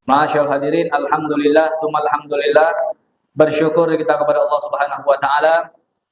Masyaallah hadirin, alhamdulillah, tsumma alhamdulillah. Bersyukur kita kepada Allah Subhanahu wa taala.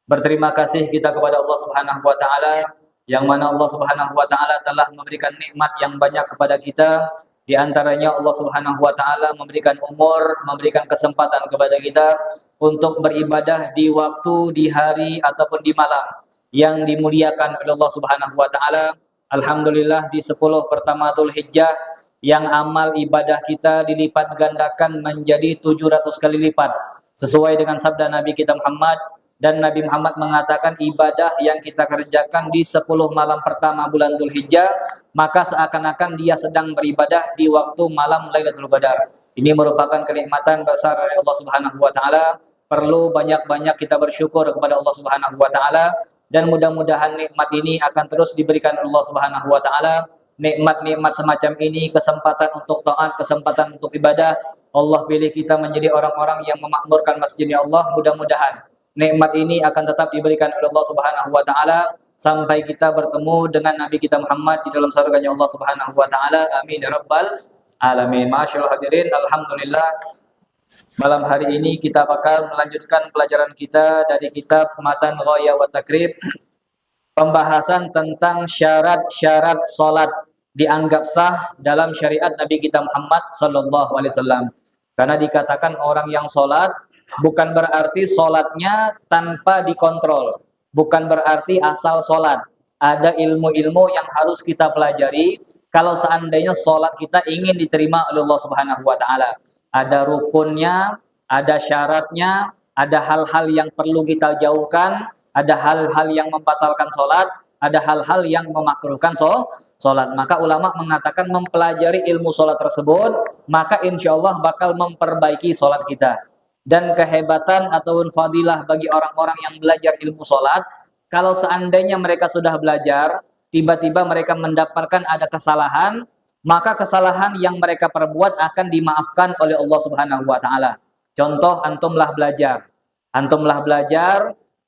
Berterima kasih kita kepada Allah Subhanahu wa taala yang mana Allah Subhanahu wa taala telah memberikan nikmat yang banyak kepada kita. Di antaranya Allah Subhanahu wa taala memberikan umur, memberikan kesempatan kepada kita untuk beribadah di waktu, di hari ataupun di malam yang dimuliakan oleh Allah Subhanahu wa taala. Alhamdulillah di 10 pertama Dzulhijjah yang amal ibadah kita dilipat gandakan menjadi 700 kali lipat sesuai dengan sabda Nabi kita Muhammad. Dan Nabi Muhammad mengatakan ibadah yang kita kerjakan di 10 malam pertama bulan Dzulhijjah maka seakan-akan dia sedang beribadah di waktu malam Lailatul Qadar. Ini merupakan kenikmatan besar dari Allah Subhanahu wa taala. Perlu banyak-banyak kita bersyukur kepada Allah Subhanahu wa taala dan mudah-mudahan nikmat ini akan terus diberikan Allah Subhanahu wa taala. Nikmat-nikmat semacam ini, kesempatan untuk taat, kesempatan untuk ibadah, Allah pilih kita menjadi orang-orang yang memakmurkan masjid Allah. Mudah-mudahan nikmat ini akan tetap diberikan oleh Allah Subhanahu wa taala sampai kita bertemu dengan Nabi kita Muhammad di dalam surganya Allah Subhanahu wa taala. Amin ya rabbal alamin. Masyaallah hadirin, alhamdulillah. Malam hari ini kita bakal melanjutkan pelajaran kita dari kitab Matan Ghaya wa Takrib, pembahasan tentang syarat-syarat salat dianggap sah dalam syariat Nabi kita Muhammad sallallahu alaihi wasallam. Karena dikatakan orang yang salat bukan berarti salatnya tanpa dikontrol, bukan berarti asal salat. Ada ilmu-ilmu yang harus kita pelajari kalau seandainya salat kita ingin diterima oleh Allah Subhanahu wa taala. Ada rukunnya, ada syaratnya, ada hal-hal yang perlu kita jauhkan, ada hal-hal yang membatalkan sholat, ada hal-hal yang memakruhkan sholat. Maka ulama mengatakan mempelajari ilmu sholat tersebut, maka insya Allah bakal memperbaiki sholat kita. Dan kehebatan ataupun fadilah bagi orang-orang yang belajar ilmu sholat, kalau seandainya mereka sudah belajar, tiba-tiba mereka mendapatkan ada kesalahan, maka kesalahan yang mereka perbuat akan dimaafkan oleh Allah Subhanahu wa taala. Contoh, antumlah belajar,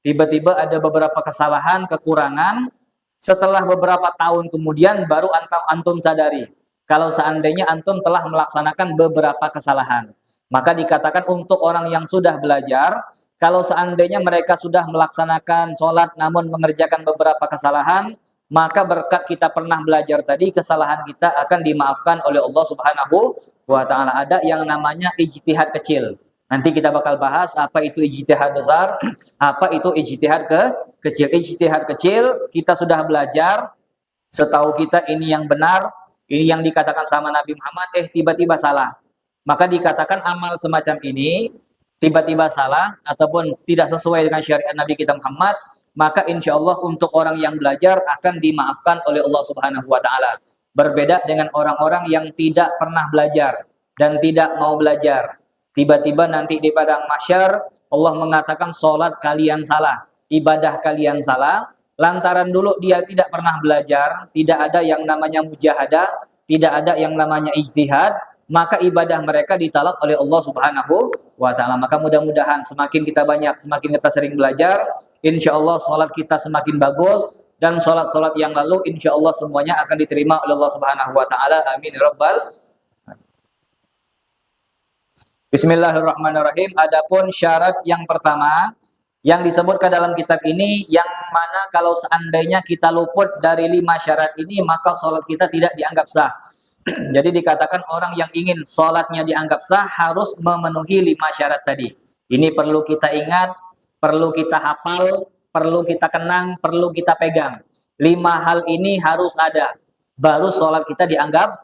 tiba-tiba ada beberapa kesalahan, kekurangan, setelah beberapa tahun kemudian baru antum sadari kalau seandainya antum telah melaksanakan beberapa kesalahan. Maka dikatakan untuk orang yang sudah belajar, kalau seandainya mereka sudah melaksanakan sholat namun mengerjakan beberapa kesalahan, maka berkat kita pernah belajar tadi, kesalahan kita akan dimaafkan oleh Allah Subhanahu wa taala. Ada yang namanya ijtihad kecil. Nanti kita bakal bahas apa itu ijtihad besar, apa itu ijtihad kecil. Ijtihad kecil kita sudah belajar, setahu kita ini yang benar, ini yang dikatakan sama Nabi Muhammad, tiba-tiba salah. Maka dikatakan amal semacam ini tiba-tiba salah ataupun tidak sesuai dengan syariat Nabi kita Muhammad, maka insya Allah untuk orang yang belajar akan dimaafkan oleh Allah Subhanahu wa taala. Berbeda dengan orang-orang yang tidak pernah belajar dan tidak mau belajar. Tiba-tiba nanti di padang mahsyar Allah mengatakan salat kalian salah, ibadah kalian salah, lantaran dulu dia tidak pernah belajar, tidak ada yang namanya mujahadah, tidak ada yang namanya ijtihad, maka ibadah mereka ditolak oleh Allah Subhanahu wa taala. Maka mudah-mudahan semakin kita banyak, semakin kita sering belajar, insyaallah salat kita semakin bagus dan salat-salat yang lalu insyaallah semuanya akan diterima oleh Allah Subhanahu wa taala. Amin ya rabbal. Bismillahirrahmanirrahim. Adapun syarat yang pertama yang disebutkan dalam kitab ini, yang mana kalau seandainya kita luput dari 5 syarat ini maka salat kita tidak dianggap sah. Jadi dikatakan orang yang ingin salatnya dianggap sah harus memenuhi 5 syarat tadi. Ini perlu kita ingat, perlu kita hafal, perlu kita kenang, perlu kita pegang. 5 hal ini harus ada, baru salat kita dianggap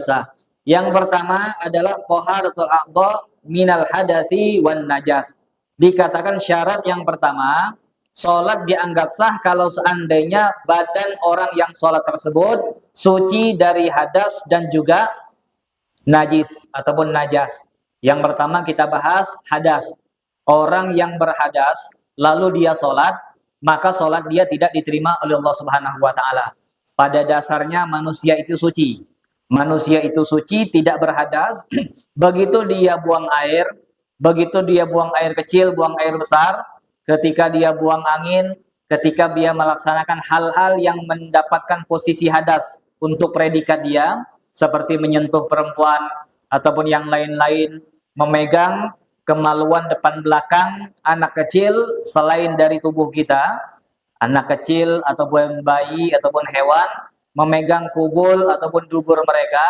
sah. Yang pertama adalah taharatul a'dha minal hadatsy wan najas. Dikatakan syarat yang pertama, salat dianggap sah kalau seandainya badan orang yang salat tersebut suci dari hadas dan juga najis ataupun najas. Yang pertama kita bahas hadas. Orang yang berhadas lalu dia salat, maka salat dia tidak diterima oleh Allah Subhanahu wa taala. Pada dasarnya manusia itu suci. Manusia itu suci, tidak berhadas. Begitu dia buang air, begitu dia buang air kecil, buang air besar, ketika dia buang angin, ketika dia melaksanakan hal-hal yang mendapatkan posisi hadas untuk predikat dia, seperti menyentuh perempuan, ataupun yang lain-lain memegang kemaluan depan belakang anak kecil selain dari tubuh kita, anak kecil ataupun bayi ataupun hewan, memegang kubul ataupun dubur mereka,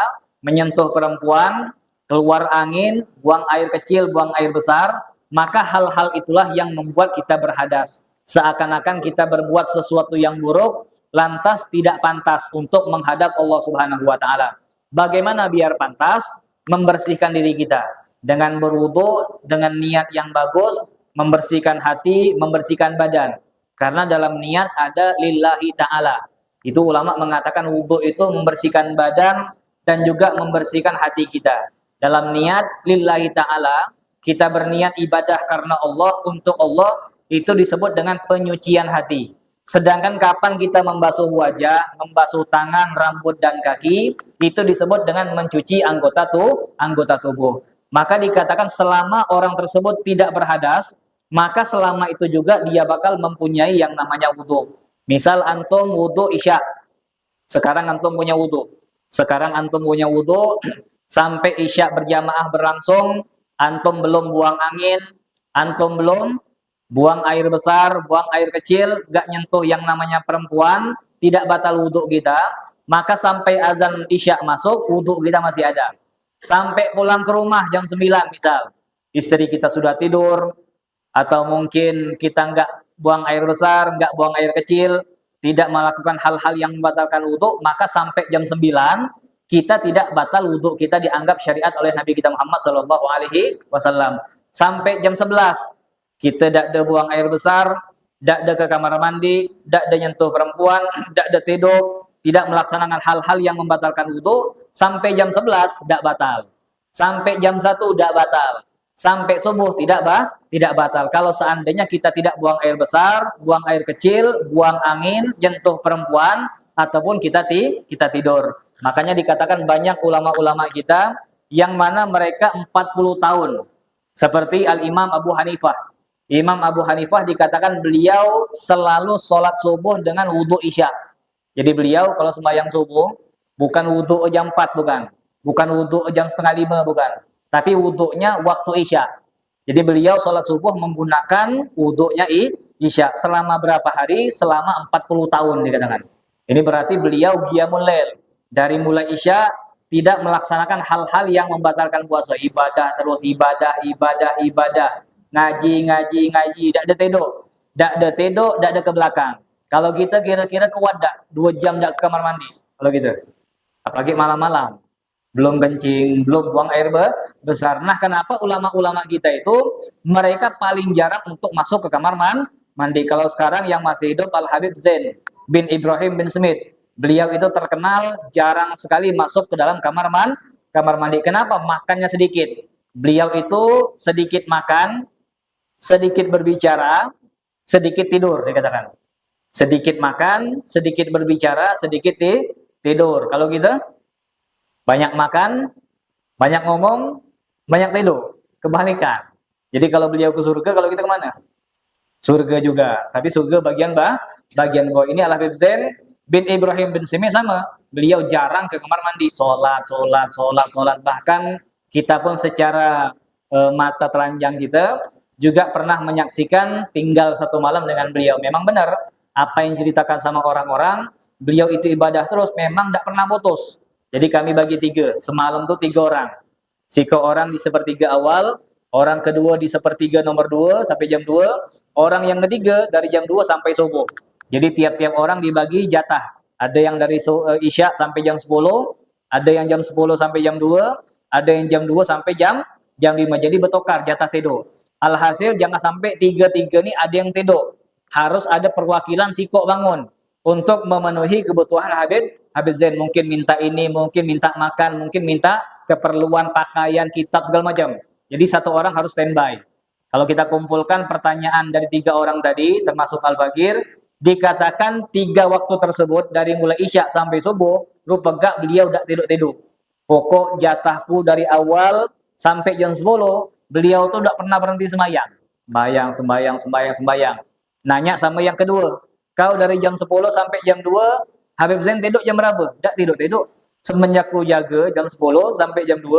menyentuh perempuan, keluar angin, buang air kecil, buang air besar, maka hal-hal itulah yang membuat kita berhadas. Seakan-akan kita berbuat sesuatu yang buruk, lantas tidak pantas untuk menghadap Allah Subhanahu wa taala. Bagaimana biar pantas? Membersihkan diri kita dengan berwudu, dengan niat yang bagus, membersihkan hati, membersihkan badan. Karena dalam niat ada lillahi ta'ala. Itu ulama mengatakan wudu itu membersihkan badan dan juga membersihkan hati kita. Dalam niat lillahi ta'ala, kita berniat ibadah karena Allah, untuk Allah, itu disebut dengan penyucian hati. Sedangkan kapan kita membasuh wajah, membasuh tangan, rambut, dan kaki, itu disebut dengan mencuci anggota tubuh. Maka dikatakan selama orang tersebut tidak berhadas, maka selama itu juga dia bakal mempunyai yang namanya wudu. Misal antum wudu isya, sekarang antum punya wudu. Sekarang antum punya wudu, sampai isya berjamaah berlangsung, antum belum buang angin, antum belum buang air besar, buang air kecil, gak nyentuh yang namanya perempuan, tidak batal wudhu kita, maka sampai azan isya masuk, wudhu kita masih ada. Sampai pulang ke rumah jam 9 misal, istri kita sudah tidur, atau mungkin kita nggak buang air besar, nggak buang air kecil, tidak melakukan hal-hal yang membatalkan wudhu, maka sampai jam 9, kita tidak batal wudhu, kita dianggap syariat oleh Nabi kita Muhammad SAW. Sampai jam 11, kita tidak ada buang air besar, tidak ada ke kamar mandi, tidak ada nyentuh perempuan, tidak ada tidur, tidak melaksanakan hal-hal yang membatalkan wudhu, sampai jam 11 tidak batal. Sampai jam 1 tidak batal. Sampai subuh tidak batal. Kalau seandainya kita tidak buang air besar, buang air kecil, buang angin, nyentuh perempuan, ataupun kita tidur. Makanya dikatakan banyak ulama-ulama kita yang mana mereka 40 tahun. Seperti Al-Imam Abu Hanifah. Imam Abu Hanifah dikatakan beliau selalu sholat subuh dengan wudhu isya. Jadi beliau kalau sembahyang subuh, bukan wudhu jam 4, bukan. Bukan wudhu jam setengah 5, bukan. Tapi wudhunya waktu isya. Jadi beliau sholat subuh menggunakan wudhunya isya. Selama berapa hari? Selama 40 tahun dikatakan. Ini berarti beliau qiyamul lail. Dari mulai isya, tidak melaksanakan hal-hal yang membatalkan puasa. Ibadah terus, ibadah. Ngaji, tidak ada tidur, tidak ada ke belakang. Kalau kita kira-kira ke wadah, 2 jam tidak ke kamar mandi. Kalau gitu. Apalagi malam-malam. Belum kencing, belum buang air besar. Nah, kenapa ulama-ulama kita itu mereka paling jarang untuk masuk ke kamar mandi? Kalau sekarang yang masih hidup Al-Habib Zain bin Ibrahim bin Smith. Beliau itu terkenal jarang sekali masuk ke dalam kamar mandi. Kenapa? Makannya sedikit. Beliau itu sedikit makan, sedikit berbicara, sedikit tidur dikatakan. Sedikit makan, sedikit berbicara, sedikit tidur. Kalau gitu, banyak makan, banyak ngomong, banyak tidur. Kebalikan. Jadi kalau beliau ke surga, kalau kita kemana? Surga juga. Tapi surga bagian bawah. Ini Al-Habib Zain bin Ibrahim bin Simi sama. Beliau jarang ke kamar mandi. Sholat. Bahkan kita pun secara mata telanjang kita juga pernah menyaksikan tinggal 1 malam dengan beliau. Memang benar apa yang diceritakan sama orang-orang, beliau itu ibadah terus, memang tidak pernah putus. Jadi kami bagi 3, semalam tuh 3 orang. 3 orang di sepertiga awal, orang kedua di sepertiga nomor 2 sampai jam 2, orang yang ketiga dari jam 2 sampai subuh. Jadi tiap-tiap orang dibagi jatah. Ada yang dari isya sampai jam 10, ada yang jam 10 sampai jam 2, ada yang jam 2 sampai jam 5. Jadi bertukar jatah tidur. Alhasil jangan sampai 3-3 ini ada yang tidur. Harus ada perwakilan sikok bangun untuk memenuhi kebutuhan Habib Zain. Mungkin minta ini, mungkin minta makan, mungkin minta keperluan pakaian, kitab segala macam. Jadi 1 orang harus standby. Kalau kita kumpulkan pertanyaan dari 3 orang tadi, termasuk Al-Fakir, dikatakan 3 waktu tersebut dari mulai isya sampai subuh, rupanya beliau tidak tidur-tidur. Pokok jatahku dari awal sampai jam 10, beliau tuh tidak pernah berhenti sembahyang. Nanya sama yang kedua, kau dari jam 10 sampai jam 2, Habib Zain tidur jam berapa? Tidak tidur-tidur. Semenjak ku jaga jam 10 sampai jam 2,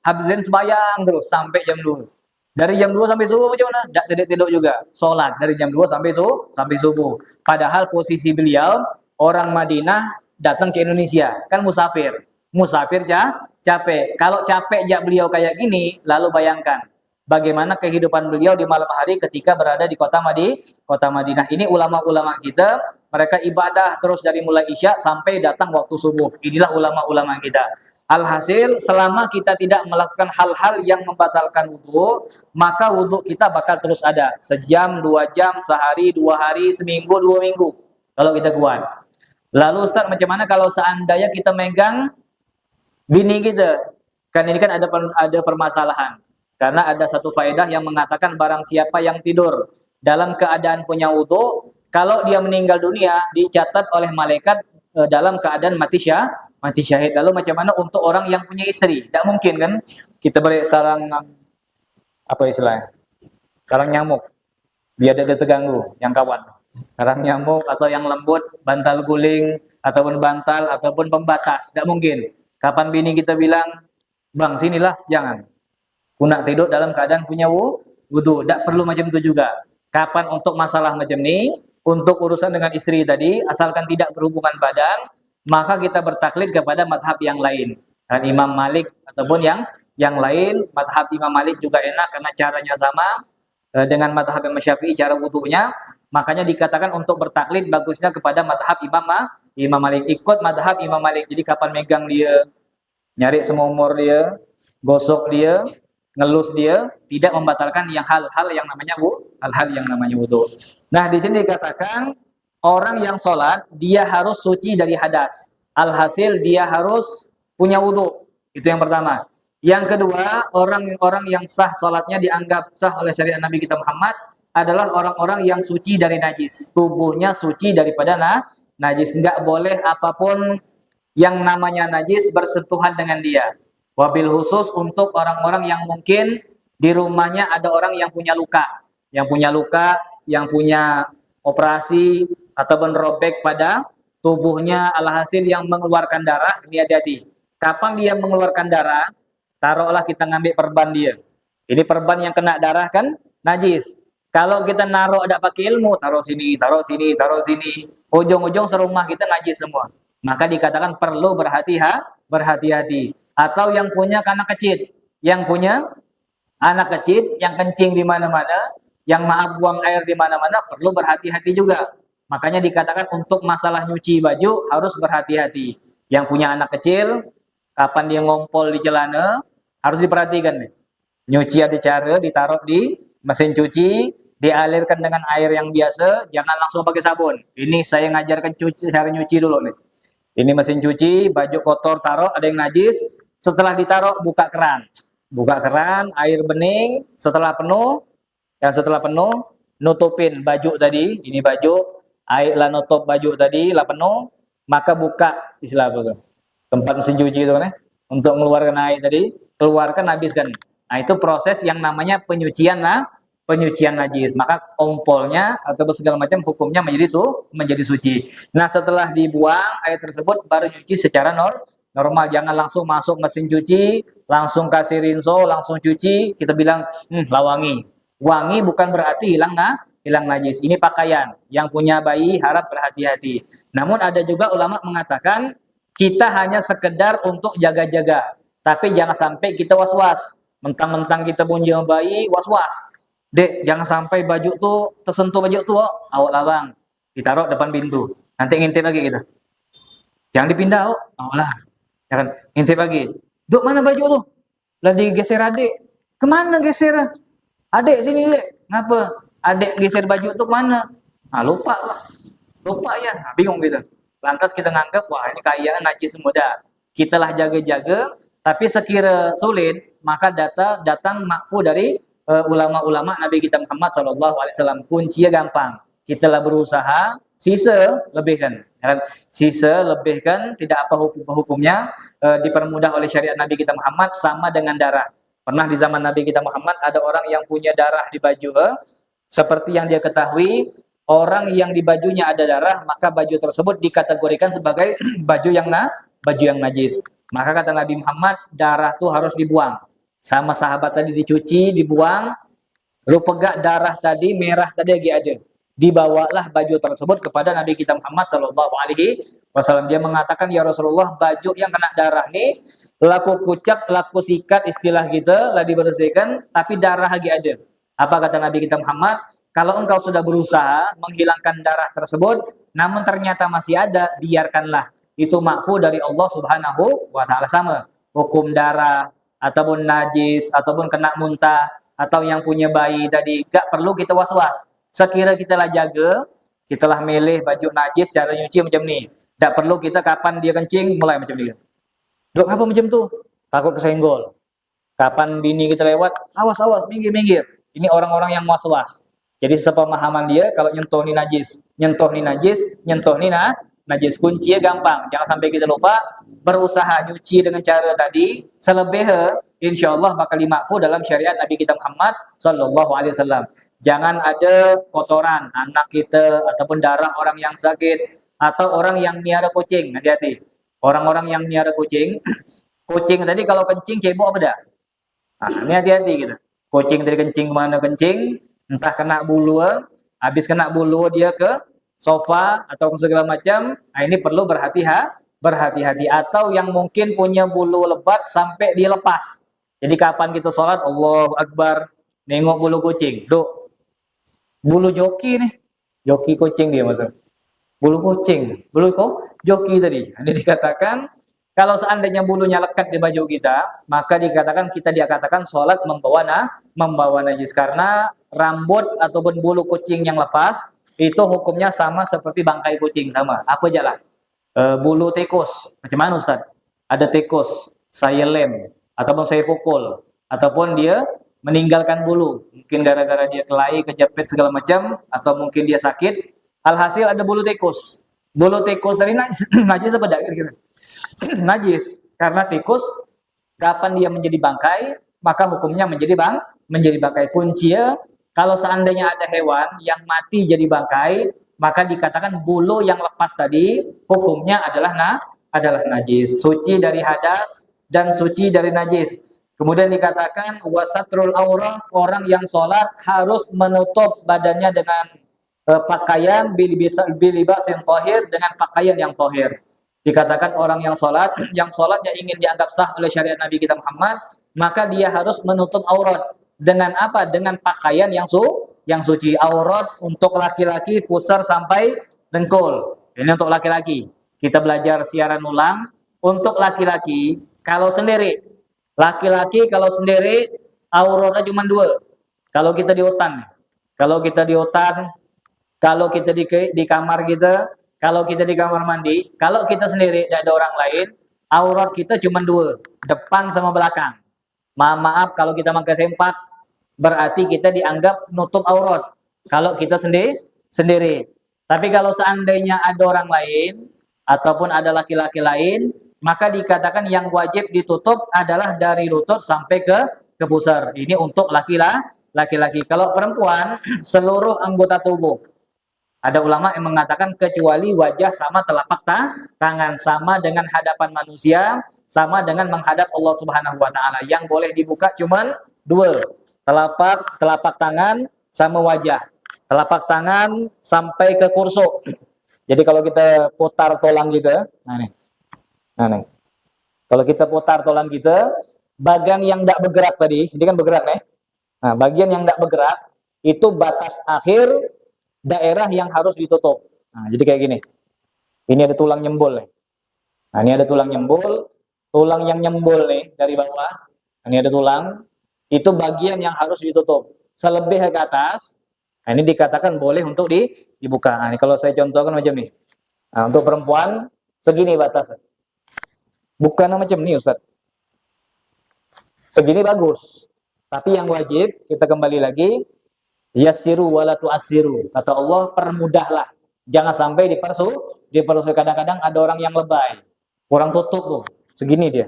habis sembahyang terus sampai jam 2. Dari jam 2 sampai subuh macam mana? Tak tidur juga. Salat dari jam 2 sampai subuh. Padahal posisi beliau orang Madinah datang ke Indonesia, kan musafir. Musafir capek. Kalau capek jak beliau kayak gini, lalu bayangkan bagaimana kehidupan beliau di malam hari ketika berada di kota Madinah. Ini ulama-ulama kita, mereka ibadah terus dari mulai Isya sampai datang waktu subuh. Inilah ulama-ulama kita. Alhasil, selama kita tidak melakukan hal-hal yang membatalkan wudhu, maka wudhu kita bakal terus ada. Sejam, 2 jam, sehari, 2 hari, seminggu, 2 minggu. Kalau kita kuat. Lalu Ustaz, macam mana kalau seandainya kita megang bini kita? Kan ini kan ada permasalahan. Karena ada satu faedah yang mengatakan barang siapa yang tidur dalam keadaan punya wudhu, kalau dia meninggal dunia, dicatat oleh malaikat dalam keadaan mati syahid. Lalu macam mana untuk orang yang punya istri? Tidak mungkin kan kita beri sarang, apa istilahnya, sarang nyamuk biar tidak terganggu yang kawan. Sarang nyamuk atau yang lembut, bantal guling ataupun bantal ataupun pembatas. Tidak mungkin. Kapan bini kita bilang, bang sinilah, jangan. Kuna tidur dalam keadaan punya wudhu. Tak perlu macam itu juga. Kapan untuk masalah macam ni, untuk urusan dengan istri tadi, asalkan tidak berhubungan badan, maka kita bertaklid kepada madhab yang lain. Dan Imam Malik ataupun yang lain, madhab Imam Malik juga enak karena caranya sama dengan madhab Imam Syafi'i cara wudhunya. Makanya dikatakan untuk bertaklid bagusnya kepada madhab Imam Malik. Ikut madhab Imam Malik. Jadi kapan megang dia, nyari semua umur dia, gosok dia, ngelus dia, tidak membatalkan hal-hal yang namanya wudu. Nah, di sini dikatakan orang yang sholat dia harus suci dari hadas. Alhasil dia harus punya wudu. Itu yang pertama. Yang kedua, orang-orang yang sah sholatnya dianggap sah oleh syariat Nabi kita Muhammad adalah orang-orang yang suci dari najis. Tubuhnya suci daripada najis. Enggak boleh apapun yang namanya najis bersentuhan dengan dia. Wabil khusus untuk orang-orang yang mungkin di rumahnya ada orang yang punya luka, yang punya operasi ataupun robek pada tubuhnya, alhasil yang mengeluarkan darah. Ini hati-hati. Kapan dia mengeluarkan darah, taruhlah kita ngambil perban dia. Ini perban yang kena darah kan najis. Kalau kita naruh ada pakai ilmu, taruh sini, ujung-ujung serumah kita najis semua. Maka dikatakan perlu berhati-hati. Atau yang punya anak kecil, yang kencing di mana-mana, yang maaf buang air di mana-mana, perlu berhati-hati juga. Makanya dikatakan untuk masalah nyuci baju harus berhati-hati. Yang punya anak kecil, kapan dia ngompol di celana, harus diperhatikan nih. Nyuci ada cara, ditaruh di mesin cuci, dialirkan dengan air yang biasa, jangan langsung pakai sabun. Ini saya ngajarkan cara nyuci dulu nih. Ini mesin cuci, baju kotor taruh, ada yang najis. Setelah ditaruh, buka keran, air bening. Setelah penuh, nutupin baju tadi. Ini baju, air lah nutup baju tadi, lah penuh. Maka buka, istilah apa tuh? Tempat mesin cuci itu kan, untuk mengeluarkan air tadi, keluarkan, habiskan. Nah, itu proses yang namanya penyucian najis. Maka ompolnya atau segala macam hukumnya menjadi suci. Nah, setelah dibuang air tersebut baru nyuci secara normal. Jangan langsung masuk mesin cuci, langsung kasih rinso, langsung cuci, kita bilang lah wangi. Wangi bukan berarti hilang najis. Ini pakaian. Yang punya bayi harap berhati-hati. Namun ada juga ulama mengatakan kita hanya sekedar untuk jaga-jaga, tapi jangan sampai kita was-was. Mentang-mentang kita punya bayi was-was. Dek, jangan sampai baju tuh tersentuh baju tuh, awak labang, ditaruh depan pintu. Nanti ngintip lagi kita. Jangan dipindah, awak lah. Jangan ngintip lagi. Duk mana baju tuh? Lah digeser adik. Kemana geser? Adik sini dek. Ngapa? Adik geser baju tuh kemana? Ah lupa lah. Lupa ya. Nah, bingung gitu. Lantas kita nganggap wah ini kayaan najis muda. Kita lah jaga-jaga. Tapi sekira sulit maka datang makfu dari ulama-ulama Nabi kita Muhammad SAW. Kuncinya gampang. Kita lah berusaha, sisa lebihkan. Sisa lebihkan, tidak apa hukumnya, dipermudah oleh syariat Nabi kita Muhammad sama dengan darah. Pernah di zaman Nabi kita Muhammad ada orang yang punya darah di baju, seperti yang dia ketahui, orang yang di bajunya ada darah, maka baju tersebut dikategorikan sebagai baju yang najis. Maka kata Nabi Muhammad, darah tuh harus dibuang. Sama sahabat tadi dicuci, dibuang, lu pegak darah tadi, merah tadi lagi ada. Dibawalah baju tersebut kepada Nabi kita Muhammad Sallallahu Alaihi Wasallam. Dia mengatakan, ya Rasulullah, baju yang kena darah nih, laku kucak, laku sikat, istilah kita, lah dibersihkan, tapi darah lagi ada. Apa kata Nabi kita Muhammad? Kalau engkau sudah berusaha menghilangkan darah tersebut, namun ternyata masih ada, biarkanlah. Itu makfu dari Allah Subhanahu wa Ta'ala. Sama hukum darah ataupun najis ataupun kena muntah atau yang punya bayi tadi, gak perlu kita was-was. Sekira kita lah jaga, kita lah milih baju najis, cara nyuci macam ni. Tak perlu kita kapan dia kencing mulai macam ni. Dok apa macam tu? Takut kesenggol. Kapan bini kita lewat, awas-awas, minggir-minggir. Ini orang-orang yang was-was. Jadi sepemahaman dia, kalau nyentuh ni najis, nyentuh ni najis, nyentuh ni najis. Kuncinya gampang, jangan sampai kita lupa, berusaha nyuci dengan cara tadi, selebihnya insyaallah bakal dimakfu dalam syariat Nabi kita Muhammad sallallahu alaihi wasallam. Jangan ada kotoran anak kita ataupun darah orang yang sakit atau orang yang miara kucing. Hati-hati. Orang-orang yang miara kucing, kucing tadi kalau kencing cebok apa dah? Nah, ini hati-hati gitu. Kucing tadi kencing kemana kencing, entah kena bulu, habis kena bulu dia ke sofa atau ke segala macam. Nah, ini perlu berhati-hati. Atau yang mungkin punya bulu lebat sampai dia lepas. Jadi kapan kita sholat, Allahu Akbar, nengok bulu kucing. Duh, bulu joki nih, joki kucing dia maksud. Bulu kucing, bulu kok joki tadi. Ini dikatakan kalau seandainya bulunya lekat di baju kita, maka dikatakan sholat membawa najis, karena rambut ataupun bulu kucing yang lepas itu hukumnya sama seperti bangkai kucing, sama. Apa jalan? Bulu tikus, macam mana Ustaz? Ada tikus, saya lem ataupun saya pukul ataupun dia meninggalkan bulu, mungkin gara-gara dia kelahi, kejepit segala macam, atau mungkin dia sakit. Alhasil ada bulu tikus. Bulu tikus tadi najis apa tidak kira-kira? Najis, karena tikus kapan dia menjadi bangkai maka hukumnya menjadi bangkai. Kuncinya kalau seandainya ada hewan yang mati jadi bangkai, maka dikatakan bulu yang lepas tadi hukumnya adalah najis, suci dari hadas dan suci dari najis. Kemudian dikatakan wasatrul aurah, orang yang sholat harus menutup badannya dengan pakaian bilibasin tohir, dengan pakaian yang tohir. Dikatakan orang yang sholatnya ingin dianggap sah oleh syariat Nabi kita Muhammad, maka dia harus menutup aurat. Dengan apa? Dengan pakaian yang suci. Aurat untuk laki-laki pusar sampai dengkul. Ini untuk laki-laki. Kita belajar siaran ulang. Untuk laki-laki, kalau sendiri. Laki-laki kalau sendiri, auratnya cuma 2. Kalau kita di hutan. Kalau kita di kamar kita, kalau kita di kamar mandi, kalau kita sendiri, tidak ada orang lain, aurat kita cuma 2, depan sama belakang. Maaf kalau kita pakai sempak, berarti kita dianggap nutup aurat. Kalau kita sendiri. Tapi kalau seandainya ada orang lain, ataupun ada laki-laki lain, maka dikatakan yang wajib ditutup adalah dari lutut sampai ke pusar. Ini untuk laki-laki. Kalau perempuan, seluruh anggota tubuh. Ada ulama yang mengatakan kecuali wajah sama telapak tangan, sama dengan hadapan manusia, sama dengan menghadap Allah Subhanahu wa Ta'ala. Yang boleh dibuka cuma 2, telapak tangan sama wajah. Telapak tangan sampai ke kursuk. Jadi kalau kita putar tulang kita, nah nih. Kalau kita putar tulang kita, bagian yang tidak bergerak tadi, ini kan bergerak nih. Nah, bagian yang tidak bergerak itu batas akhir daerah yang harus ditutup. Nah, jadi kayak gini. Ini ada tulang nyembul nih. Nah, ini ada tulang nyembul. Tulang yang nyembul nih dari bawah. Ini ada tulang. Itu bagian yang harus ditutup. Selebih ke atas, nah ini dikatakan boleh untuk dibuka. Nah, ini kalau saya contohkan macam nih. Nah, untuk perempuan segini batasnya. Bukan macam ini Ustaz. Segini bagus. Tapi yang wajib, kita kembali lagi, yassiru wala tu'assiru. Kata Allah, permudahlah. Jangan sampai dipersulit. Kadang-kadang ada orang yang lebay. Kurang tutup tuh. Segini dia.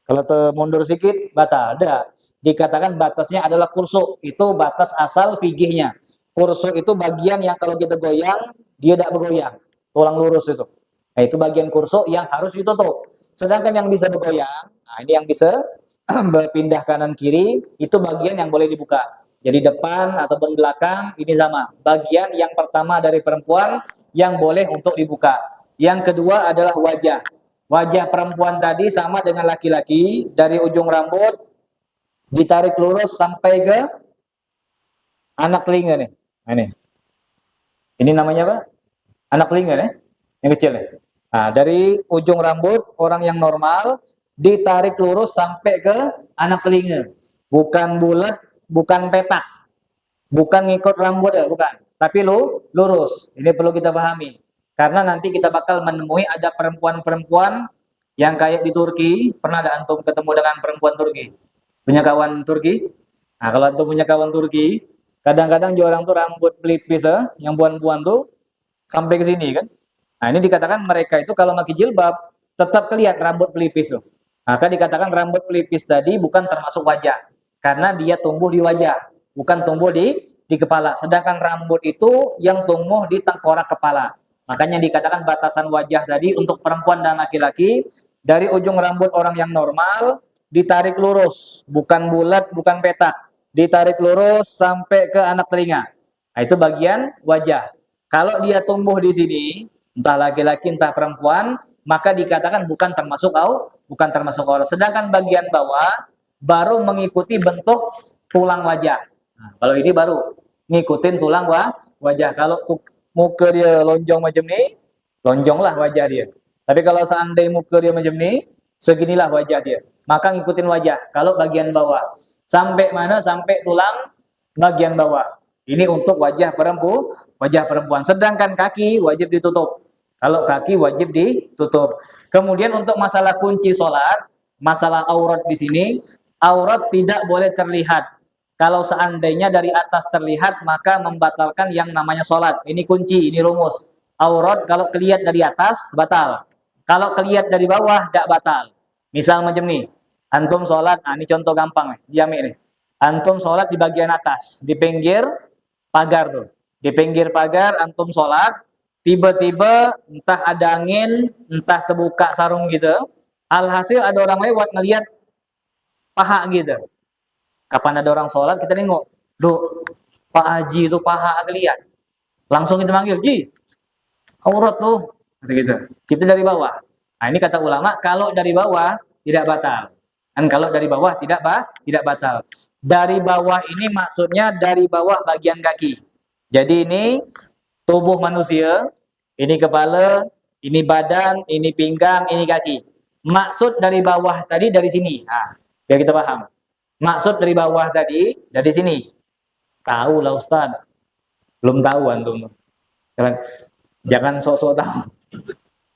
Kalau mundur sedikit, batal. Ada. Dikatakan batasnya adalah kursuk. Itu batas asal fikihnya. Kursuk itu bagian yang kalau kita goyang, dia tidak bergoyang. Tulang lurus itu. Nah, itu bagian kursuk yang harus ditutup. Sedangkan yang bisa bergoyang, nah ini yang bisa berpindah kanan kiri, itu bagian yang boleh dibuka. Jadi depan ataupun belakang ini sama. Bagian yang pertama dari perempuan yang boleh untuk dibuka. Yang kedua adalah wajah. Wajah perempuan tadi sama dengan laki-laki, dari ujung rambut ditarik lurus sampai ke anak telinga nih. Nah, ini namanya apa? Anak telinga nih, yang kecil nih. Nah, dari ujung rambut orang yang normal ditarik lurus sampai ke anak telinga. Bukan bulat, bukan petak, bukan ngikut rambut ya, bukan. Tapi lurus. Ini perlu kita pahami. Karena nanti kita bakal menemui ada perempuan-perempuan yang kayak di Turki. Pernah ada antum ketemu dengan perempuan Turki? Punya kawan Turki? Nah, kalau antum punya kawan Turki, kadang-kadang orang tuh rambut pelipis yang puan-puan tuh sampai ke sini kan. Nah, ini dikatakan mereka itu kalau pakai jilbab tetap kelihatan rambut pelipis tuh. Maka dikatakan rambut pelipis tadi bukan termasuk wajah karena dia tumbuh di wajah, bukan tumbuh di kepala. Sedangkan rambut itu yang tumbuh di tengkorak kepala. Makanya dikatakan batasan wajah tadi untuk perempuan dan laki-laki dari ujung rambut orang yang normal ditarik lurus, bukan bulat, bukan petak. Ditarik lurus sampai ke anak telinga. Nah, itu bagian wajah. Kalau dia tumbuh di sini, entah laki-laki entah perempuan, maka dikatakan bukan termasuk aurat. Sedangkan bagian bawah baru mengikuti bentuk tulang wajah. Nah, kalau ini baru ngikutin tulang wajah. Kalau muka dia lonjong macam ni, lonjonglah wajah dia. Tapi kalau seandainya muka dia macam ni, seginilah wajah dia. Maka ngikutin wajah. Kalau bagian bawah. Sampai mana? Sampai tulang bagian bawah. Ini untuk wajah perempuan. Sedangkan kaki wajib ditutup. Kalau kaki wajib ditutup. Kemudian untuk masalah kunci sholat, masalah aurat di sini, aurat tidak boleh terlihat. Kalau seandainya dari atas terlihat, maka membatalkan yang namanya sholat. Ini kunci, ini rumus. Aurat kalau kelihatan dari atas, batal. Kalau kelihatan dari bawah, tidak batal. Misal macam ni, antum sholat, ini contoh gampang nih, jami nih. Antum sholat di bagian atas, di pinggir pagar tuh. Di pinggir pagar antum sholat, tiba-tiba entah ada angin, entah terbuka sarung gitu. Alhasil ada orang lewat ngelihat paha gitu. Kapan ada orang sholat kita nengok, duh, Pak Haji itu paha kelihat. Langsung kita manggil, Ji, aurat tuh, gitu. Kita dari bawah. Nah, ini kata ulama, kalau dari bawah tidak batal. Dan kalau dari bawah tidak batal. Dari bawah ini maksudnya dari bawah bagian kaki. Jadi ini tubuh manusia, ini kepala, ini badan, ini pinggang, ini kaki. Maksud dari bawah tadi dari sini. Nah, biar kita paham. Maksud dari bawah tadi dari sini. Tahu lah Ustaz. Belum tahu antum. Jangan sok-sok tahu.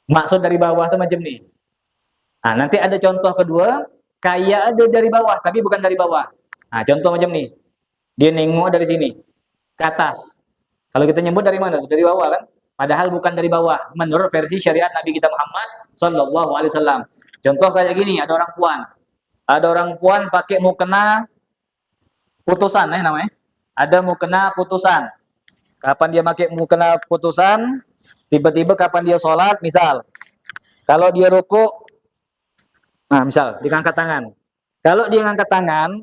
Maksud dari bawah itu macam ni. Nah, nanti ada contoh kedua, kayak ada dari bawah tapi bukan dari bawah. Nah, contoh macam ni. Dia nengok dari sini ke atas. Kalau kita nyebut dari mana? Dari bawah kan? Padahal bukan dari bawah. Menurut versi syariat Nabi kita Muhammad sallallahu alaihi wasallam. Contoh kayak gini, ada orang puan. Ada orang puan pakai mukena putusan namanya. Ada mukena putusan. Kapan dia pakai mukena putusan? Tiba-tiba kapan dia sholat, misal. Kalau dia rukuk, nah misal, dia angkat tangan. Kalau dia angkat tangan,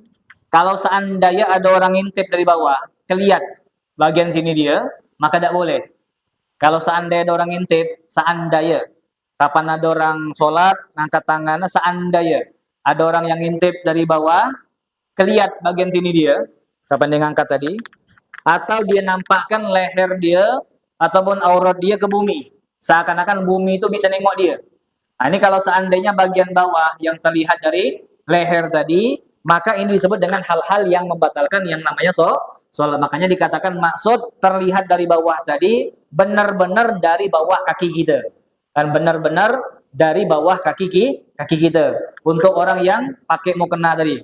kalau seandainya ada orang ngintip dari bawah, kelihat bagian sini dia, maka tidak boleh. Kalau seandainya ada orang ngintip, seandainya. Kapan ada orang sholat, angkat tangannya, seandainya. Ada orang yang ngintip dari bawah, kelihat bagian sini dia, kapan dia ngangkat tadi, atau dia nampakkan leher dia, ataupun aurat dia ke bumi. Seakan-akan bumi itu bisa nengok dia. Nah, ini kalau seandainya bagian bawah yang terlihat dari leher tadi, maka ini disebut dengan hal-hal yang membatalkan yang namanya sholat. Makanya dikatakan maksud terlihat dari bawah tadi, benar-benar dari bawah kaki kita. Dan benar-benar dari bawah kaki kita. Untuk orang yang pakai mukena tadi.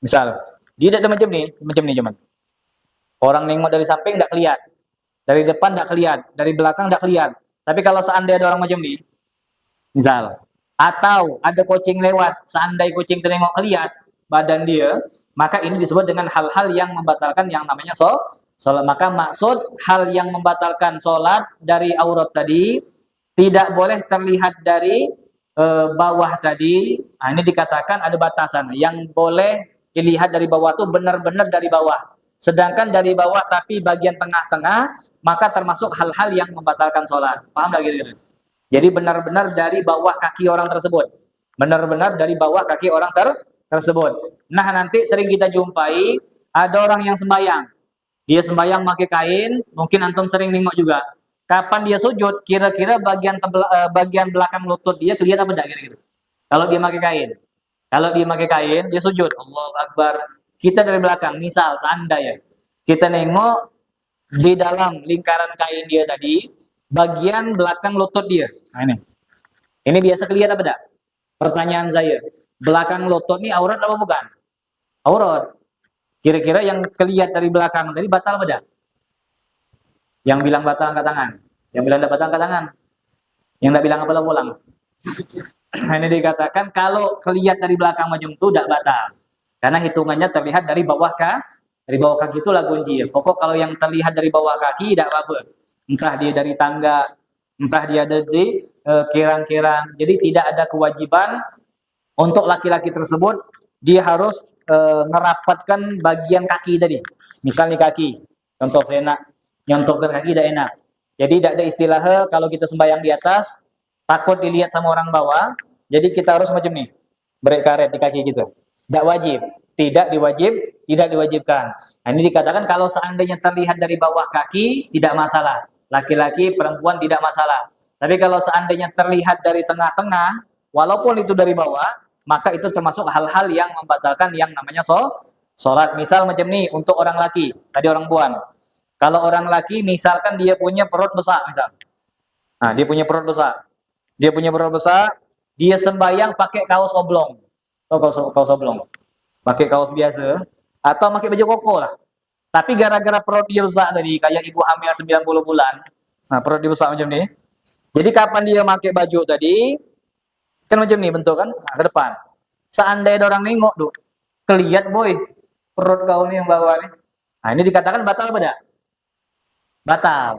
Misal, dia tidak macam ni cuman. Orang nengok dari samping tidak kelihatan. Dari depan tidak kelihatan, dari belakang tidak kelihatan. Tapi kalau seandainya ada orang macam ni, misal, atau ada kucing lewat, seandainya kucing ternengok kelihatan badan dia, maka ini disebut dengan hal-hal yang membatalkan yang namanya sholat. Maka maksud hal yang membatalkan sholat dari aurat tadi tidak boleh terlihat dari bawah tadi, nah ini dikatakan ada batasan. Yang boleh dilihat dari bawah itu benar-benar dari bawah. Sedangkan dari bawah tapi bagian tengah-tengah, maka termasuk hal-hal yang membatalkan sholat. Paham nggak gitu? Jadi benar-benar dari bawah kaki orang tersebut. Benar-benar dari bawah kaki orang tersebut. Nah nanti sering kita jumpai, ada orang yang sembahyang. Dia sembahyang pakai kain, mungkin antum sering nengok juga. Kapan dia sujud, kira-kira bagian belakang lutut dia kelihatan apa enggak kira-kira? Kalau dia pakai kain. Kalau dia pakai kain, dia sujud. Allahu Akbar. Kita dari belakang, misal seandainya kita nengok di dalam lingkaran kain dia tadi, bagian belakang lutut dia. Nah ini. Ini biasa kelihatan apa enggak? Pertanyaan saya. Belakang lutut ini aurat apa bukan? Aurat. Kira-kira yang kelihatan dari belakang tadi batal apa enggak? Yang bilang batal angkat tangan. Yang bilang tidak batal angkat tangan. Yang tidak bilang apa pulang. Ini dikatakan kalau kelihatan dari belakang macam itu tidak batal. Karena hitungannya terlihat dari bawah dari bawah kaki itulah kunci. Pokok kalau yang terlihat dari bawah kaki tidak apa-apa. Entah dia dari tangga, entah dia dari kirang-kirang. Jadi tidak ada kewajiban untuk laki-laki tersebut dia harus ngerapatkan bagian kaki tadi. Misalnya kaki, contoh enak, nyontok ke kaki tidak enak. Jadi tidak ada istilah kalau kita sembahyang di atas takut dilihat sama orang bawah. Jadi kita harus macam nih, break karet di kaki kita. Tidak wajib, tidak diwajibkan. Nah, ini dikatakan kalau seandainya terlihat dari bawah kaki tidak masalah. Laki-laki, perempuan tidak masalah. Tapi kalau seandainya terlihat dari tengah-tengah, walaupun itu dari bawah, maka itu termasuk hal-hal yang membatalkan yang namanya sholat. Misal macam nih untuk orang laki, tadi orang puan. Kalau orang laki misalkan dia punya perut besar misal. Nah, dia punya perut besar. Dia sembahyang pakai kaos oblong. Oh, kaos oblong. Pakai kaos biasa atau pakai baju koko lah. Tapi gara-gara perut dia besar tadi, kayak ibu hamil 90 bulan. Nah, perut dia besar macam ni. Jadi kapan dia pakai baju tadi, kan macam ni bentuk kan, nah, ke depan. Seandainya ada orang nengok tuh, kelihat boy, perut kau ni yang bawah ni. Nah, ini dikatakan batal apa tidak? Batal.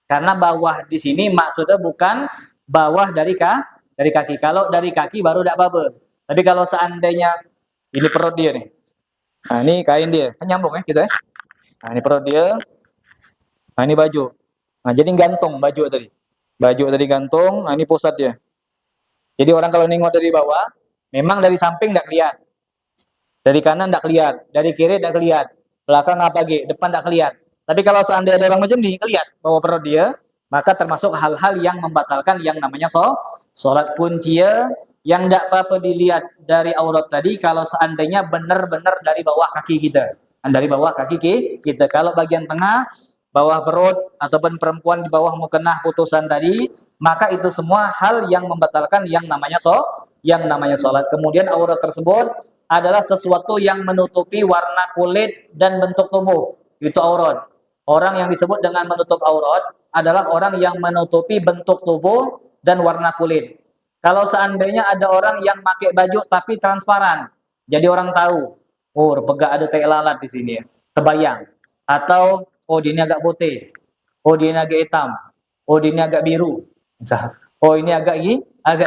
Karena bawah di sini maksudnya bukan bawah dari kaki. Kalau dari kaki baru tidak apa-apa. Tapi kalau seandainya ini perut dia nih. Nah, ini kain dia. Kan nyambung ya kita ya. Nah, ini perut dia. Nah, ini baju. Nah, jadi gantung baju tadi. Baju tadi gantung, nah ini pusat dia. Jadi orang kalau nengok dari bawah, memang dari samping tidak lihat. Dari kanan tidak lihat, dari kiri tidak lihat. Belakang apa lagi, depan tidak lihat. Tapi kalau seandainya ada orang macam ni, lihat bahwa perut dia, maka termasuk hal-hal yang membatalkan yang namanya sholat kuncia. Yang tidak apa-apa dilihat dari aurat tadi kalau seandainya benar-benar dari bawah kaki kita. Dari bawah kaki kita. Kalau bagian tengah, bawah perut, ataupun perempuan di bawah mukena putusan tadi, maka itu semua hal yang membatalkan yang namanya sholat. Kemudian aurat tersebut adalah sesuatu yang menutupi warna kulit dan bentuk tubuh. Itu aurat. Orang yang disebut dengan menutup aurat adalah orang yang menutupi bentuk tubuh dan warna kulit. Kalau seandainya ada orang yang pakai baju tapi transparan, jadi orang tahu, oh pegak ada tai lalat di sini ya, terbayang. Atau oh dia ini agak putih, oh dia ini agak hitam, oh dia ini agak biru, oh ini agak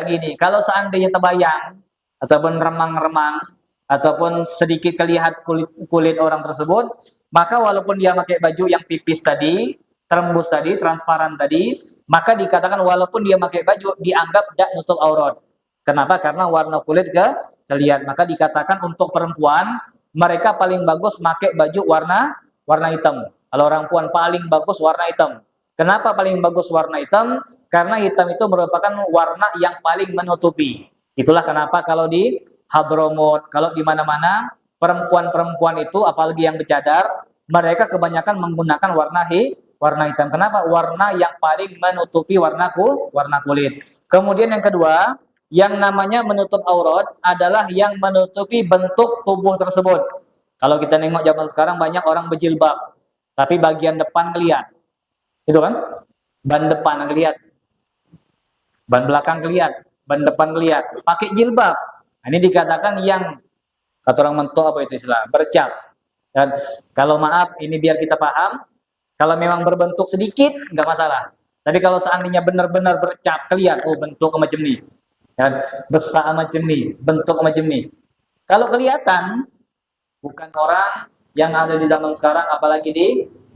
gini. Kalau seandainya terbayang ataupun remang-remang ataupun sedikit kelihatan kulit orang tersebut, maka walaupun dia pakai baju yang tipis tadi, terembus tadi, transparan tadi, maka dikatakan walaupun dia pakai baju dianggap tidak nutup aurat. Kenapa? Karena warna kulit kelihatan. Maka dikatakan untuk perempuan mereka paling bagus pakai baju warna hitam. Kalau orang perempuan paling bagus warna hitam. Kenapa paling bagus warna hitam? Karena hitam itu merupakan warna yang paling menutupi. Itulah kenapa kalau di Hadramut, kalau di mana-mana perempuan-perempuan itu apalagi yang bercadar, mereka kebanyakan menggunakan warna hitam. Kenapa? Warna yang paling menutupi warna kulit. Kemudian yang kedua, yang namanya menutup aurat adalah yang menutupi bentuk tubuh tersebut. Kalau kita nengok zaman sekarang banyak orang berjilbab, tapi bagian depan kelihatan. Itu kan? Ban depan kelihatan. Ban belakang kelihatan, ban depan kelihatan. Pakai jilbab. Nah, ini dikatakan yang kata orang mentok apa itu istilah? Bercap. Dan kalau maaf, ini biar kita paham, kalau memang berbentuk sedikit, nggak masalah. Tapi kalau seandainya benar-benar bercap, kelihatan, oh bentuk macam ini. Dan besar macam ni, bentuk macam ni. Kalau kelihatan bukan orang yang ada di zaman sekarang, apalagi di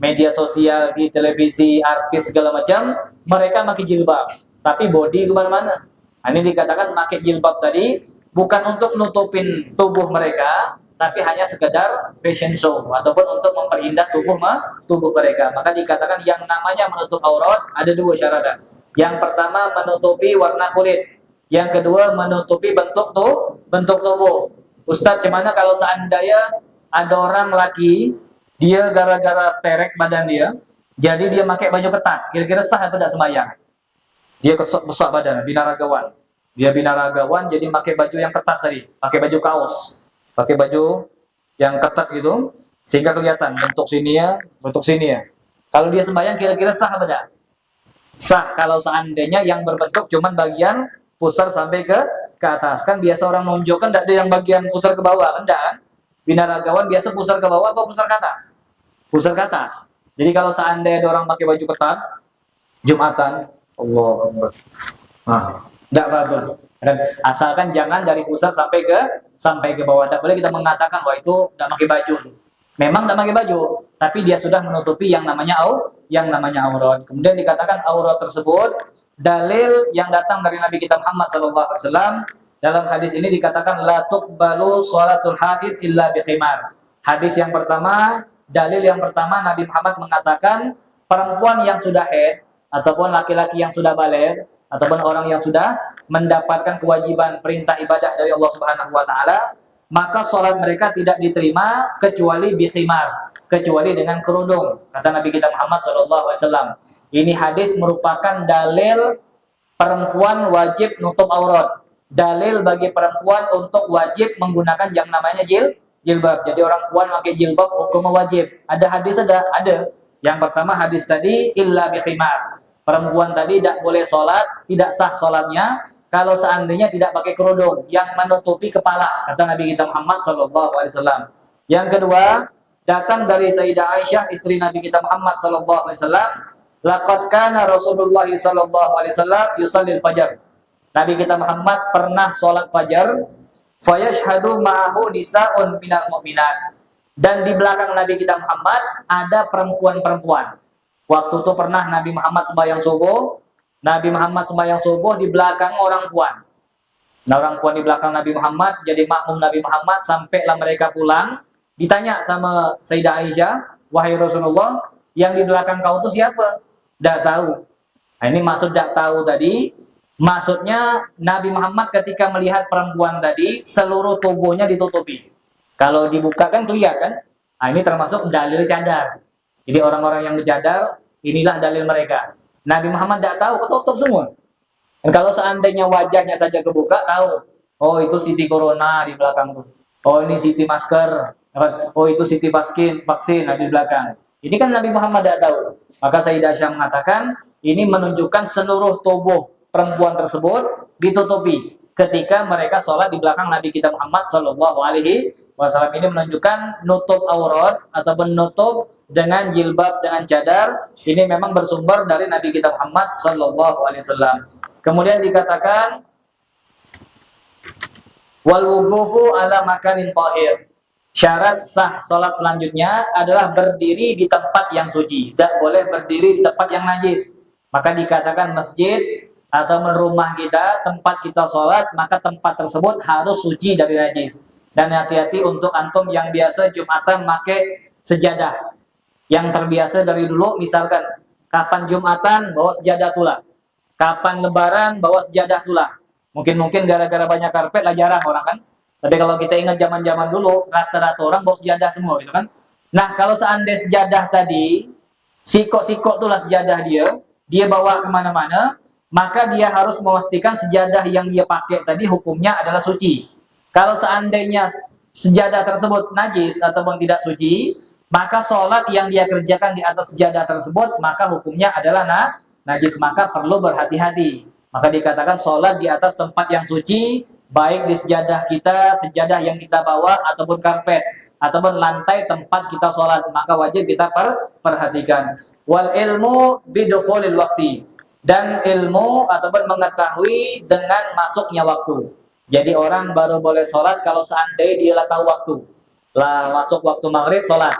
media sosial, di televisi, artis segala macam, mereka pakai jilbab, tapi body kemana-mana. Ini dikatakan pakai jilbab tadi bukan untuk nutupin tubuh mereka, tapi hanya sekedar fashion show ataupun untuk memperindah tubuh mereka. Maka dikatakan yang namanya menutup aurat ada dua syarat. Yang pertama menutupi warna kulit, yang kedua menutupi bentuk tubuh. Ustadz, gimana kalau seandainya ada orang laki, dia gara-gara sterek badan dia, jadi dia pakai baju ketat, kira-kira sah atau tidak sembahyang? Dia besar badan, binaragawan. Dia binaragawan, jadi pakai baju yang ketat tadi, pakai baju kaos, pakai baju yang ketat gitu, sehingga kelihatan bentuk sini ya, bentuk sini ya. Kalau dia sembahyang, kira-kira sah atau tidak? Sah kalau seandainya yang berbentuk cuman bagian pusar sampai ke atas. Kan biasa orang nunjukkan tidak ada yang bagian pusar ke bawah, kan enggak kan? Binaragawan biasa pusar ke bawah atau pusar ke atas? Pusar ke atas. Jadi kalau seandainya ada orang pakai baju ketat Jumatan, Allah Akbar. Enggak apa-apa. Dan asalkan jangan dari pusar sampai ke bawah. Tidak boleh kita mengatakan wah itu enggak pakai baju. Memang tidak pakai baju, tapi dia sudah menutupi yang namanya aurat. Kemudian dikatakan aurat tersebut dalil yang datang dari Nabi kita Muhammad SAW. Dalam hadis ini dikatakan la tuqbalu sholatul haid illa bi khimar. Hadis yang pertama, dalil yang pertama Nabi Muhammad mengatakan perempuan yang sudah haid ataupun laki-laki yang sudah baligh ataupun orang yang sudah mendapatkan kewajiban perintah ibadah dari Allah Subhanahu wa taala, maka sholat mereka tidak diterima kecuali bi khimar, kecuali dengan kerudung, kata Nabi kita Muhammad SAW. Ini hadis merupakan dalil perempuan wajib nutup aurat, dalil bagi perempuan untuk wajib menggunakan yang namanya jilbab. Jadi orang puan pakai jilbab hukum wajib. Ada hadis ada. Yang pertama hadis tadi illa bi khimar. Perempuan tadi tidak boleh sholat, tidak sah sholatnya kalau seandainya tidak pakai kerudung yang menutupi kepala, kata Nabi kita Muhammad SAW. Yang kedua, datang dari Sayyidah Aisyah, istri Nabi kita Muhammad SAW. Laqad kana Rasulullah SAW yusallil fajar. Nabi kita Muhammad pernah sholat fajar. Fayashhadu ma'ahu nisa'un minal mu'minat. Dan di belakang Nabi kita Muhammad ada perempuan-perempuan. Waktu itu pernah Nabi Muhammad sembahyang subuh. Nabi Muhammad sembahyang subuh di belakang orang puan. Nah, orang puan di belakang Nabi Muhammad jadi makmum Nabi Muhammad sampailah mereka pulang. Ditanya sama Sayyidah Aisyah, wahai Rasulullah, yang di belakang kau itu siapa? Tidak tahu. Nah, ini maksud tidak tahu tadi. Maksudnya Nabi Muhammad ketika melihat perempuan tadi seluruh tubuhnya ditutupi. Kalau dibuka kan kelihatan. Nah, ini termasuk dalil cadar. Jadi orang-orang yang bercadar, inilah dalil mereka. Nabi Muhammad tidak tahu, ketutup semua. Dan kalau seandainya wajahnya saja kebuka, tahu. Oh, itu Siti Corona di belakang tuh. Oh, ini Siti masker. Oh, itu Siti vaksin di belakang. Ini kan Nabi Muhammad tidak tahu. Maka Sayyidah Aisyah mengatakan, ini menunjukkan seluruh tubuh perempuan tersebut ditutupi ketika mereka sholat di belakang Nabi kita Muhammad SAW. Ini menunjukkan nutup aurat ataupun nutup dengan jilbab, dengan cadar. Ini memang bersumber dari Nabi kita Muhammad SAW. Kemudian dikatakan wal wuqufu ala makanin tahir. Syarat sah sholat selanjutnya adalah berdiri di tempat yang suci. Tidak boleh berdiri di tempat yang najis. Maka dikatakan masjid atau rumah kita, tempat kita sholat, maka tempat tersebut harus suci dari najis. Dan hati-hati untuk antum yang biasa Jumatan pakai sejadah. Yang terbiasa dari dulu, misalkan kapan Jumatan bawa sejadah tulah, kapan Lebaran bawa sejadah tulah. Mungkin gara-gara banyak karpet lah jarang orang kan. Tapi kalau kita ingat zaman-zaman dulu, rata-rata orang bawa sejadah semua gitu kan. Nah, kalau seandainya sejadah tadi, sikok-sikok itulah sejadah dia bawa kemana-mana, maka dia harus memastikan sejadah yang dia pakai tadi hukumnya adalah suci. Kalau seandainya sejadah tersebut najis ataupun tidak suci, maka sholat yang dia kerjakan di atas sejadah tersebut, maka hukumnya adalah najis, maka perlu berhati-hati. Maka dikatakan sholat di atas tempat yang suci, baik di sejadah kita, sejadah yang kita bawa, ataupun karpet, ataupun lantai tempat kita sholat, maka wajib kita perhatikan. Wal ilmu bidukhulil waqti. dan ilmu ataupun mengetahui dengan masuknya waktu. Jadi orang baru boleh sholat kalau seandainya dia lah tahu waktu. Lah masuk waktu maghrib sholat,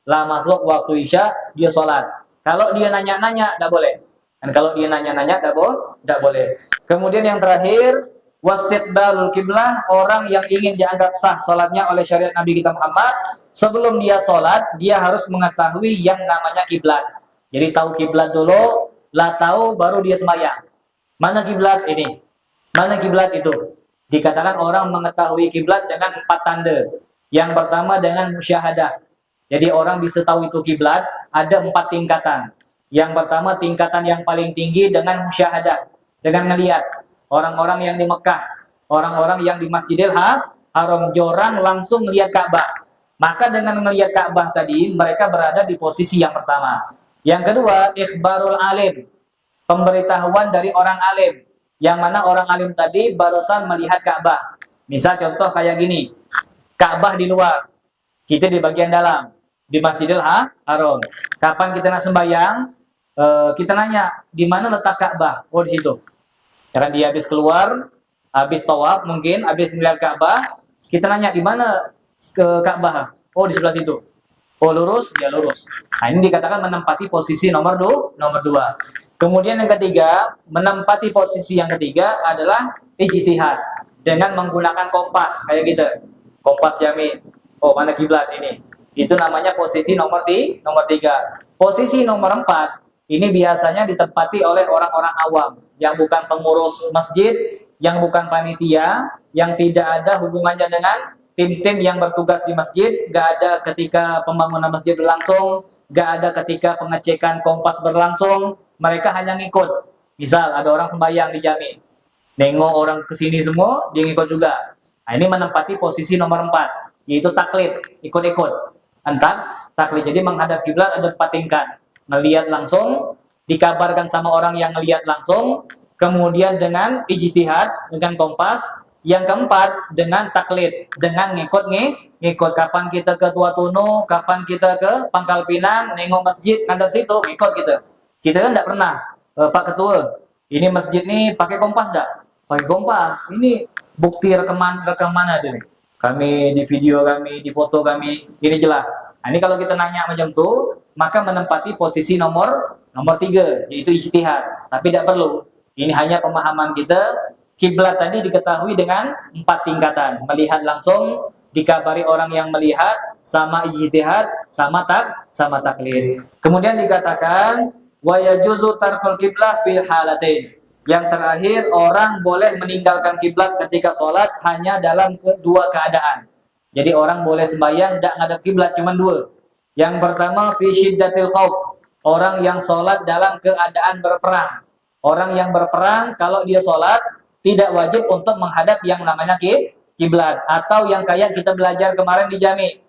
lah masuk waktu isya dia sholat. Kalau dia nanya-nanya tidak boleh. Dan kalau dia nanya-nanya tidak boleh. Kemudian yang terakhir, wastiqbalul kiblah, orang yang ingin dianggap sah sholatnya oleh syariat Nabi kita Muhammad, sebelum dia sholat dia harus mengetahui yang namanya kiblat. Jadi tahu kiblat dulu, lah tahu baru dia sembahyang. Mana kiblat ini? Mana kiblat itu? Dikatakan orang mengetahui kiblat dengan 4 tanda. Yang pertama dengan musyahadah. Jadi orang bisa tahu itu kiblat ada 4 tingkatan. Yang pertama tingkatan yang paling tinggi dengan musyahadah, dengan ngelihat orang-orang yang di Mekah, orang-orang yang di Masjidil Haram, jorang langsung melihat Ka'bah. Maka dengan melihat Ka'bah tadi mereka berada di posisi yang pertama. Yang kedua, ikhbarul alim, pemberitahuan dari orang alim. Yang mana orang alim tadi barusan melihat Ka'bah. Misal contoh kayak gini, Ka'bah di luar, kita di bagian dalam, di Masjidil Haram. Kapan kita nak sembahyang, kita nanya, di mana letak Ka'bah? Oh di situ. Karena dia habis keluar, habis tawaf mungkin, habis melihat Ka'bah, kita nanya di mana ke Ka'bah? Oh di sebelah situ. Oh lurus, dia lurus. Nah ini dikatakan menempati posisi nomor 2. Kemudian yang ketiga, menempati posisi yang ketiga adalah ijtihad dengan menggunakan kompas kayak gitu. Kompas jami. Oh, mana kiblat ini? Itu namanya posisi nomor 3. Posisi nomor 4 ini biasanya ditempati oleh orang-orang awam yang bukan pengurus masjid, yang bukan panitia, yang tidak ada hubungannya dengan tim-tim yang bertugas di masjid, gak ada ketika pembangunan masjid berlangsung, gak ada ketika pengecekan kompas berlangsung, mereka hanya ngikut. Misal ada orang sembahyang di jami, nengok orang kesini semua, dia ngikut juga. Nah, ini menempati posisi nomor 4, yaitu taklid, ikut-ikut. Entah taklid, jadi menghadap kiblat ada 4 tingkat. Ngelihat langsung, dikabarkan sama orang yang ngelihat langsung, kemudian dengan ijtihad, dengan kompas. Yang keempat dengan taklid, dengan ngikut. Kapan kita ke Tua Tunu, kapan kita ke Pangkal Pinang, nengok masjid, ngadap situ, ngikut kita. Kita kan tidak pernah, Pak Ketua, ini masjid nih pakai kompas enggak? Pakai kompas. Ini bukti rekaman ada nih. Kami di video kami, di foto kami, ini jelas. Nah, ini kalau kita nanya macam itu, maka menempati posisi nomor 3, yaitu ijtihad. Tapi tidak perlu. Ini hanya pemahaman kita. Kiblat tadi diketahui dengan 4 tingkatan. Melihat langsung, dikabari orang yang melihat, sama ijtihad, sama taklid. Kemudian dikatakan wa yajuzu tarkul kiblah fil halatain. Yang terakhir, orang boleh meninggalkan kiblat ketika sholat hanya dalam 2 keadaan. Jadi orang boleh sembahyang tidak ngadap kiblat, cuma 2. Yang pertama fi syiddatil khauf, orang yang sholat dalam keadaan berperang. Orang yang berperang kalau dia sholat tidak wajib untuk menghadap yang namanya kiblat, atau yang kayak kita belajar kemarin di jami.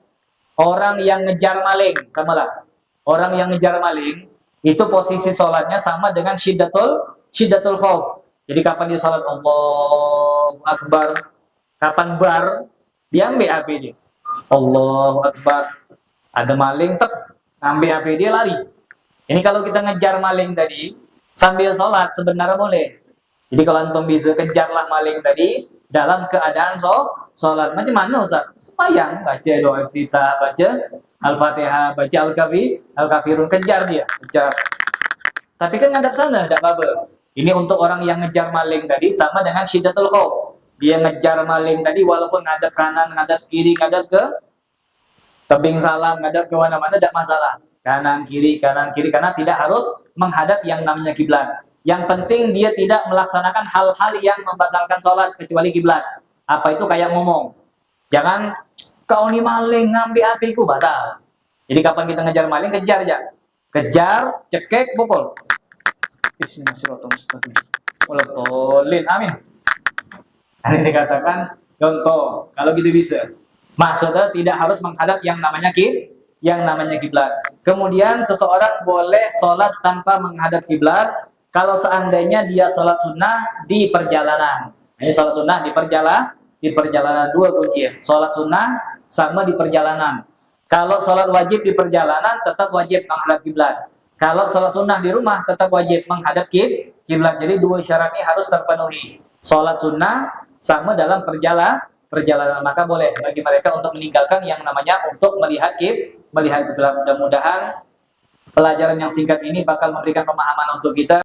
Orang yang ngejar maling, kamalah. Orang yang ngejar maling itu posisi sholatnya sama dengan syiddatul khauf. Jadi kapan dia sholat Allahu Akbar, kapan bar, dia ambil HP dia. Allahu Akbar. Ada maling, ambil HP dia lari. Ini kalau kita ngejar maling tadi sambil sholat sebenarnya boleh. Jadi kalau antum bisa kejarlah maling tadi dalam keadaan sholat. Macam mana Ustaz? Sembahyang, baca doa iftitah, baca Al-Fatihah, baca Al-Kafirun, kejar dia, kejar. Tapi kan ngadap sana, tidak apa-apa. Ini untuk orang yang ngejar maling tadi sama dengan syiddatul khauf. Dia ngejar maling tadi walaupun ngadap kanan, ngadap kiri, ngadap ke tebing salam, ngadap ke mana-mana tidak masalah. Kanan kiri karena tidak harus menghadap yang namanya kiblat. Yang penting dia tidak melaksanakan hal-hal yang membatalkan sholat kecuali kiblat. Apa itu kayak ngomong? Jangan kau ni maling ngambil apiku, batal. Jadi kapan kita ngejar maling, kejar aja. Kejar, cekek, pukul. Bismillahirrahmanirrahim. Amin. Ini dikatakan contoh, kalau gitu bisa. Maksudnya tidak harus menghadap yang namanya kiblat. Kemudian seseorang boleh sholat tanpa menghadap kiblat kalau seandainya dia sholat sunnah di perjalanan. Ini sholat sunnah di perjalanan 2 kunci ya. Sholat sunnah sama di perjalanan. Kalau sholat wajib di perjalanan tetap wajib menghadap kiblat. Kalau sholat sunnah di rumah tetap wajib menghadap kiblat. Jadi dua syarat ini harus terpenuhi. Sholat sunnah sama dalam perjalanan, maka boleh bagi mereka untuk meninggalkan yang namanya untuk melihat kiblat. Mudah-mudahan pelajaran yang singkat ini bakal memberikan pemahaman untuk kita.